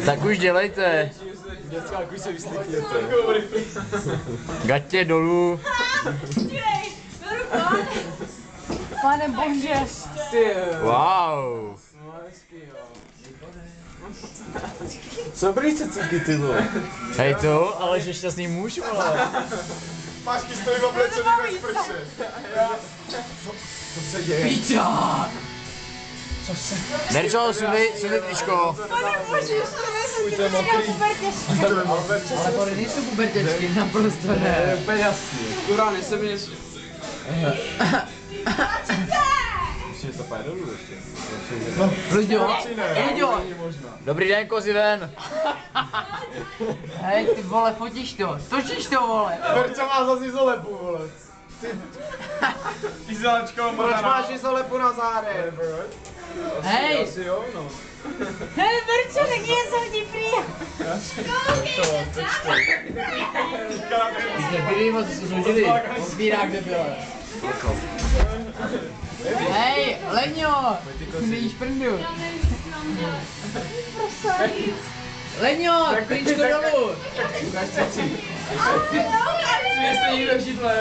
Tak už dělejte. Gatě dolů. Pane bože. Wow. Co brýse cuky, ty vole? Hej to, ale že šťastný muž, vole. Pášky stojí oblečený bez prše. Co se děje? Píča. Nerčo, sundej tričko. Pane bože, to je pubertěčky. Ale to nejsou pubertěčky, naprosto ne. Úplně jasný. Kurá, nesem něco. Myslím, že to půjde dolů ještě. Luďo, Dobrý den, kozy ven. hej ty vole, fotíš to, točíš to vole. Verča má zase izolepu, vole. Izolačko, proč máš izolepu na zádech? Hej, Asi jo, no. Hej, Verčo, tak je jsem ti prý. kdyby moc služili, odbírák debil. Hej, Leňo, nejíš prndu. Leňo, klíčko dolů. Ukaž ceci. Jste někdo židle.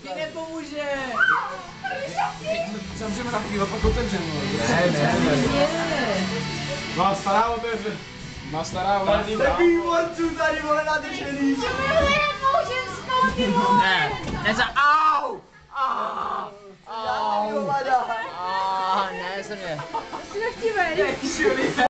Ti nepomůže. Zavřeme na chvíli, pak otevřeme. Ne. Má stará otevře. Má stará vládní Takový morců tady, vole, nadržený. Ne, au! Ne, jsem je. Nechtivej.